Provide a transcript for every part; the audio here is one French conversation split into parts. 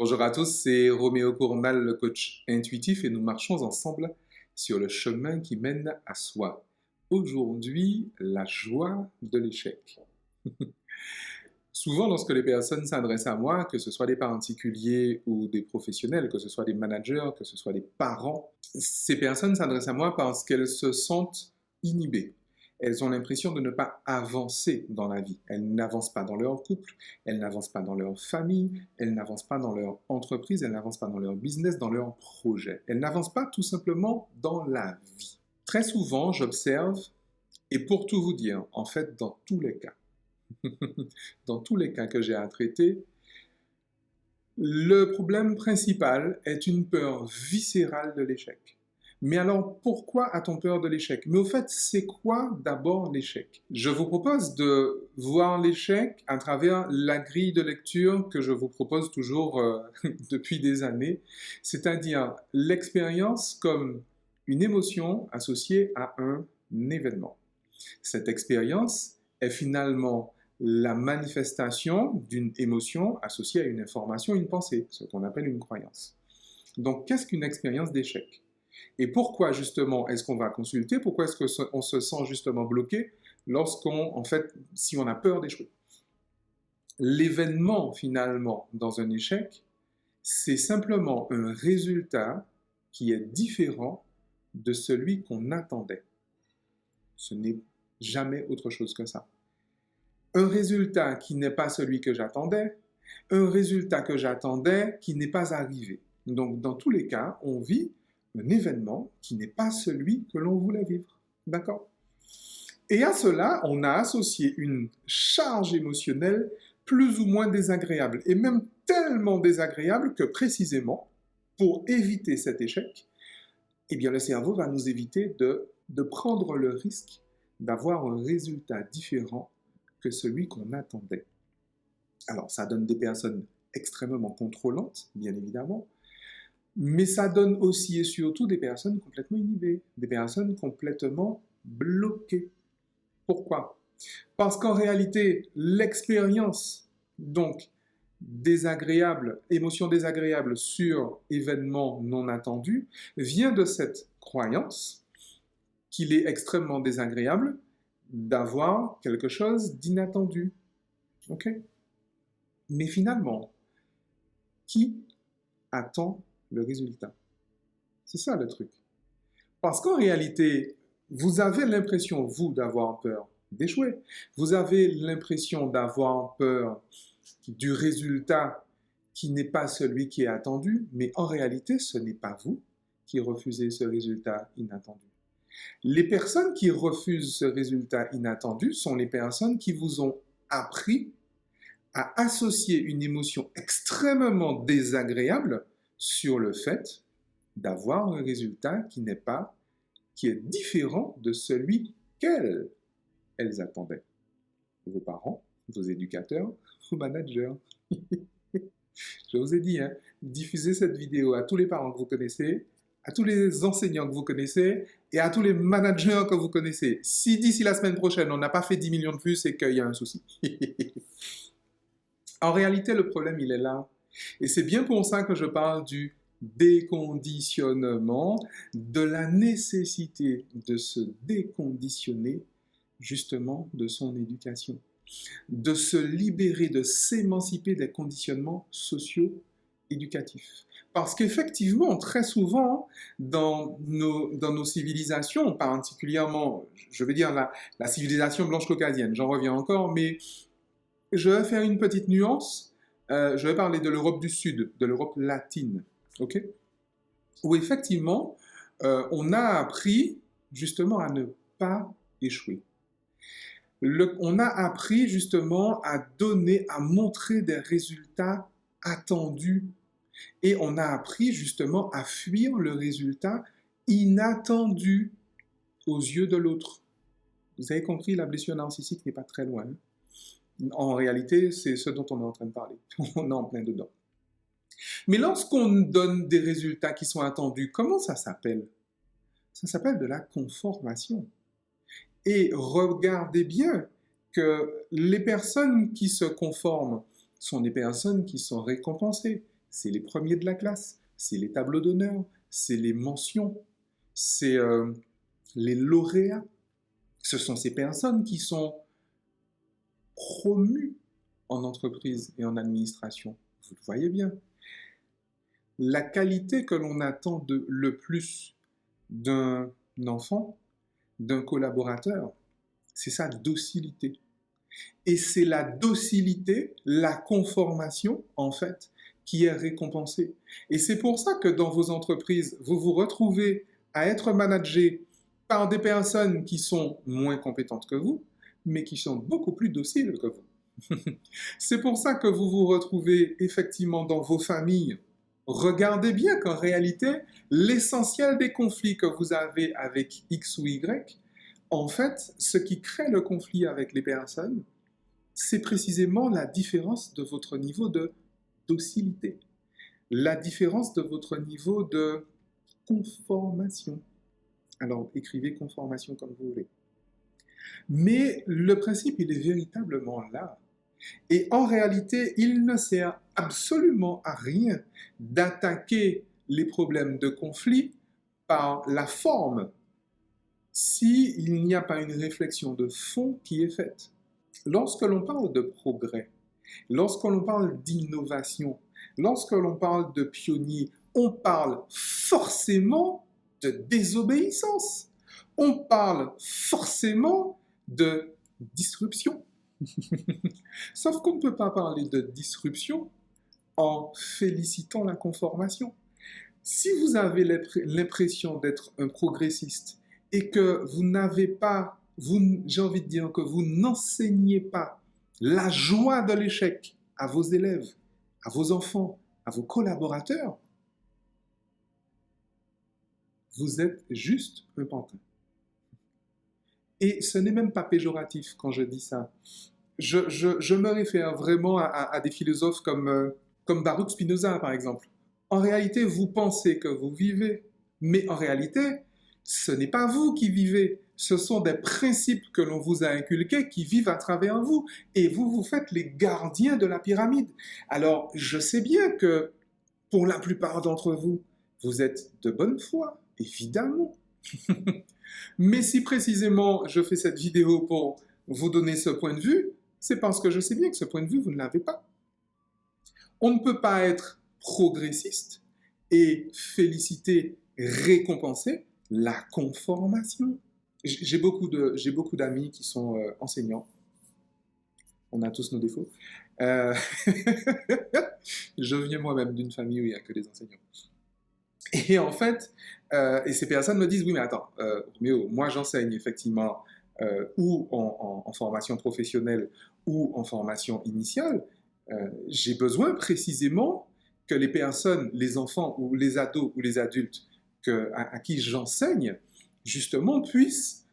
Bonjour à tous, c'est Roméo Cournal, le coach intuitif, et nous marchons ensemble sur le chemin qui mène à soi. Aujourd'hui, la joie de l'échec. Souvent, lorsque les personnes s'adressent à moi, que ce soit des particuliers ou des professionnels, que ce soit des managers, que ce soit des parents, ces personnes s'adressent à moi parce qu'elles se sentent inhibées. Elles ont l'impression de ne pas avancer dans la vie. Elles n'avancent pas dans leur couple, elles n'avancent pas dans leur famille, elles n'avancent pas dans leur entreprise, elles n'avancent pas dans leur business, dans leur projet. Elles n'avancent pas tout simplement dans la vie. Très souvent, j'observe, et pour tout vous dire, en fait, dans tous les cas, dans tous les cas que j'ai à traiter, le problème principal est une peur viscérale de l'échec. Mais alors, pourquoi a-t-on peur de l'échec? Mais au fait, c'est quoi d'abord l'échec? Je vous propose de voir l'échec à travers la grille de lecture que je vous propose toujours depuis des années, c'est-à-dire l'expérience comme une émotion associée à un événement. Cette expérience est finalement la manifestation d'une émotion associée à une information, une pensée, ce qu'on appelle une croyance. Donc, qu'est-ce qu'une expérience d'échec? Et pourquoi justement est-ce qu'on va consulter? Pourquoi est-ce qu'on se sent justement bloqué lorsqu'on, en fait, si on a peur d'échouer? L'événement finalement dans un échec, c'est simplement un résultat qui est différent de celui qu'on attendait. Ce n'est jamais autre chose que ça. Un résultat qui n'est pas celui que j'attendais, un résultat que j'attendais qui n'est pas arrivé. Donc, dans tous les cas, on vit un événement qui n'est pas celui que l'on voulait vivre. D'accord? Et à cela, on a associé une charge émotionnelle plus ou moins désagréable, et même tellement désagréable que précisément, pour éviter cet échec, eh bien, le cerveau va nous éviter de prendre le risque d'avoir un résultat différent que celui qu'on attendait. Alors, ça donne des personnes extrêmement contrôlantes, bien évidemment, mais ça donne aussi et surtout des personnes complètement inhibées, des personnes complètement bloquées. Pourquoi? Parce qu'en réalité, l'expérience, donc, désagréable, émotion désagréable sur événement non attendu, vient de cette croyance qu'il est extrêmement désagréable d'avoir quelque chose d'inattendu. Ok? Mais finalement, qui attend le résultat? C'est ça le truc. Parce qu'en réalité, vous avez l'impression, vous, d'avoir peur d'échouer. Vous avez l'impression d'avoir peur du résultat qui n'est pas celui qui est attendu, mais en réalité, ce n'est pas vous qui refusez ce résultat inattendu. Les personnes qui refusent ce résultat inattendu sont les personnes qui vous ont appris à associer une émotion extrêmement désagréable sur le fait d'avoir un résultat qui est différent de celui qu'elles attendaient. Vos parents, vos éducateurs, vos managers. Je vous ai dit, hein, diffusez cette vidéo à tous les parents que vous connaissez, à tous les enseignants que vous connaissez et à tous les managers que vous connaissez. Si d'ici la semaine prochaine, on n'a pas fait 10 millions de vues, c'est qu'il y a un souci. En réalité, le problème, il est là. Et c'est bien pour ça que je parle du déconditionnement, de la nécessité de se déconditionner justement de son éducation, de se libérer, de s'émanciper des conditionnements sociaux éducatifs. Parce qu'effectivement, très souvent, dans nos civilisations, particulièrement, je vais dire la civilisation blanche caucasienne, j'en reviens encore, mais je vais faire une petite nuance. Je vais parler de l'Europe du Sud, de l'Europe latine, ok? Où effectivement, on a appris justement à ne pas échouer. On a appris justement à donner, à montrer des résultats attendus. Et on a appris justement à fuir le résultat inattendu aux yeux de l'autre. Vous avez compris, la blessure narcissique n'est pas très loin. En réalité, c'est ce dont on est en train de parler. On est en plein dedans. Mais lorsqu'on donne des résultats qui sont attendus, comment ça s'appelle? Ça s'appelle de la conformation. Et regardez bien que les personnes qui se conforment sont des personnes qui sont récompensées, c'est les premiers de la classe, c'est les tableaux d'honneur, c'est les mentions, c'est les lauréats. Ce sont ces personnes qui sont promues en entreprise et en administration. Vous le voyez bien. La qualité que l'on attend le plus d'un enfant, d'un collaborateur, c'est sa docilité. Et c'est la docilité, la conformation, en fait, qui est récompensée. Et c'est pour ça que dans vos entreprises, vous vous retrouvez à être managé par des personnes qui sont moins compétentes que vous, mais qui sont beaucoup plus dociles que vous. C'est pour ça que vous vous retrouvez effectivement dans vos familles. Regardez bien qu'en réalité, l'essentiel des conflits que vous avez avec X ou Y, en fait, ce qui crée le conflit avec les personnes, c'est précisément la différence de votre niveau de docilité, la différence de votre niveau de conformation. Alors, écrivez conformation comme vous voulez. Mais le principe, il est véritablement là. Et en réalité, il ne sert absolument à rien d'attaquer les problèmes de conflit par la forme s'il n'y a pas une réflexion de fond qui est faite. Lorsque l'on parle de progrès, lorsque l'on parle d'innovation, lorsque l'on parle de pionnier, on parle forcément de désobéissance. On parle forcément de disruption. Sauf qu'on ne peut pas parler de disruption en félicitant la conformation. Si vous avez l'impression d'être un progressiste et que vous n'avez pas, j'ai envie de dire que vous n'enseignez pas la joie de l'échec à vos élèves, à vos enfants, à vos collaborateurs, vous êtes juste un pantin. Et ce n'est même pas péjoratif quand je dis ça. Je me réfère vraiment à des philosophes comme Baruch Spinoza, par exemple. En réalité, vous pensez que vous vivez, mais en réalité, ce n'est pas vous qui vivez. Ce sont des principes que l'on vous a inculqués qui vivent à travers vous. Et vous, vous faites les gardiens de la pyramide. Alors, je sais bien que pour la plupart d'entre vous, vous êtes de bonne foi, évidemment. Mais si précisément je fais cette vidéo pour vous donner ce point de vue, c'est parce que je sais bien que ce point de vue, vous ne l'avez pas. On ne peut pas être progressiste et féliciter, récompenser la conformation. J'ai beaucoup d'amis qui sont enseignants. On a tous nos défauts. Je viens moi-même d'une famille où il n'y a que des enseignants. Et en fait, et ces personnes me disent, oui, mais attends, moi j'enseigne effectivement ou en formation professionnelle ou en formation initiale, j'ai besoin précisément que les personnes, les enfants ou les ados ou les adultes à qui j'enseigne, justement, puissent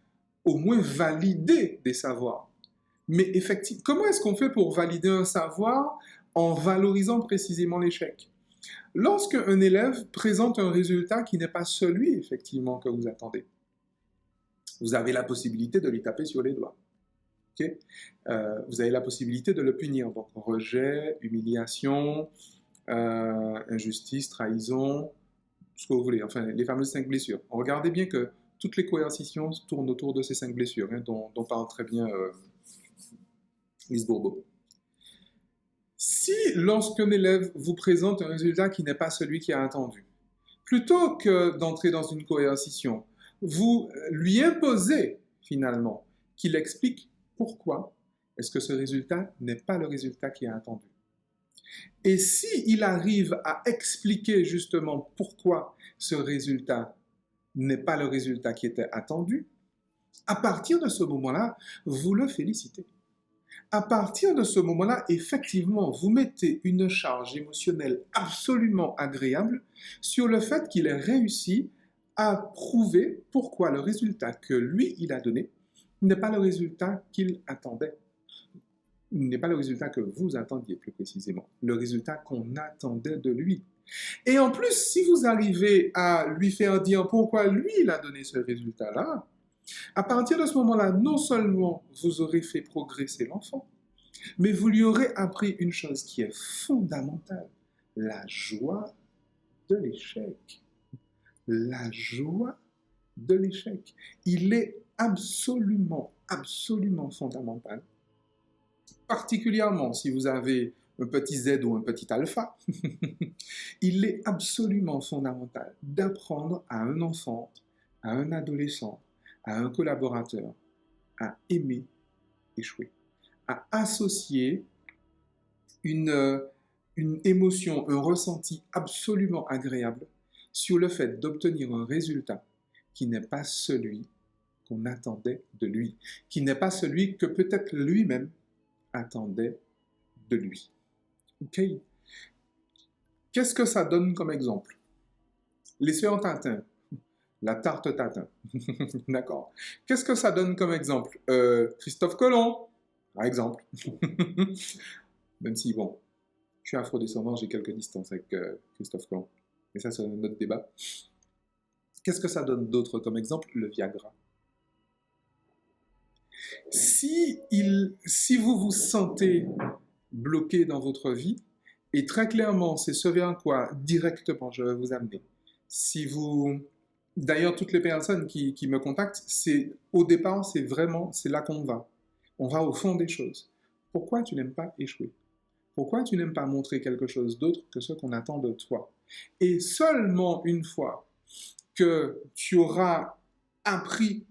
au moins valider des savoirs. Mais effectivement, comment est-ce qu'on fait pour valider un savoir en valorisant précisément l'échec? Lorsqu'un élève présente un résultat qui n'est pas celui, effectivement, que vous attendez, vous avez la possibilité de lui taper sur les doigts. Okay? Vous avez la possibilité de le punir. Donc, rejet, humiliation, injustice, trahison, ce que vous voulez. Enfin, les fameuses 5 blessures. Regardez bien que toutes les coercitions tournent autour de ces 5 blessures, hein, dont parle très bien Lise Bourbeau. Si, lorsqu'un élève vous présente un résultat qui n'est pas celui qui a attendu, plutôt que d'entrer dans une coercition, vous lui imposez finalement qu'il explique pourquoi est-ce que ce résultat n'est pas le résultat qui a attendu. Et s'il arrive à expliquer justement pourquoi ce résultat n'est pas le résultat qui était attendu, à partir de ce moment-là, vous le félicitez. À partir de ce moment-là, effectivement, vous mettez une charge émotionnelle absolument agréable sur le fait qu'il ait réussi à prouver pourquoi le résultat que lui, il a donné n'est pas le résultat qu'il attendait. N'est pas le résultat que vous attendiez plus précisément, le résultat qu'on attendait de lui. Et en plus, si vous arrivez à lui faire dire pourquoi lui, il a donné ce résultat-là, à partir de ce moment-là, non seulement vous aurez fait progresser l'enfant, mais vous lui aurez appris une chose qui est fondamentale. la joie de l'échec. La joie de l'échec. Il est absolument, absolument fondamental, particulièrement si vous avez un petit Z ou un petit alpha, il est absolument fondamental d'apprendre à un enfant, à un adolescent, à un collaborateur à aimer échouer, à associer une, une émotion, un ressenti absolument agréable sur le fait d'obtenir un résultat qui n'est pas celui qu'on attendait de lui, qui n'est pas celui que peut-être lui-même attendait de lui. Ok? Qu'est-ce que ça donne comme exemple? Les sœurs Tintin, la tarte tatin. D'accord. Qu'est-ce que ça donne comme exemple? Christophe Colomb, par exemple. Même si, bon, je suis afro-descendant, j'ai quelques distances avec Christophe Colomb. Mais ça, c'est un autre débat. Qu'est-ce que ça donne d'autre comme exemple? Le Viagra. Si vous vous sentez bloqué dans votre vie, et très clairement, c'est ce vers quoi directement je vais vous amener. Si vous... D'ailleurs, toutes les personnes qui me contactent, au départ, c'est là qu'on va. On va au fond des choses. Pourquoi tu n'aimes pas échouer? Pourquoi tu n'aimes pas montrer quelque chose d'autre que ce qu'on attend de toi? Et seulement une fois que tu auras appris,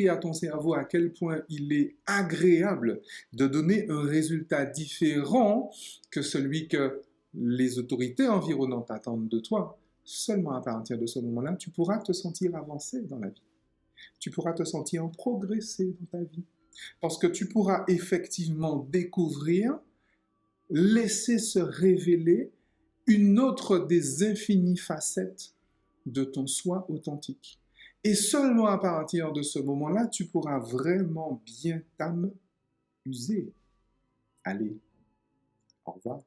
à ton cerveau à quel point il est agréable de donner un résultat différent que celui que les autorités environnantes attendent de toi, seulement à partir de ce moment-là, tu pourras te sentir avancer dans la vie. Tu pourras te sentir progresser dans ta vie. Parce que tu pourras effectivement découvrir, laisser se révéler une autre des infinies facettes de ton soi authentique. Et seulement à partir de ce moment-là, tu pourras vraiment bien t'amuser. Allez, au revoir.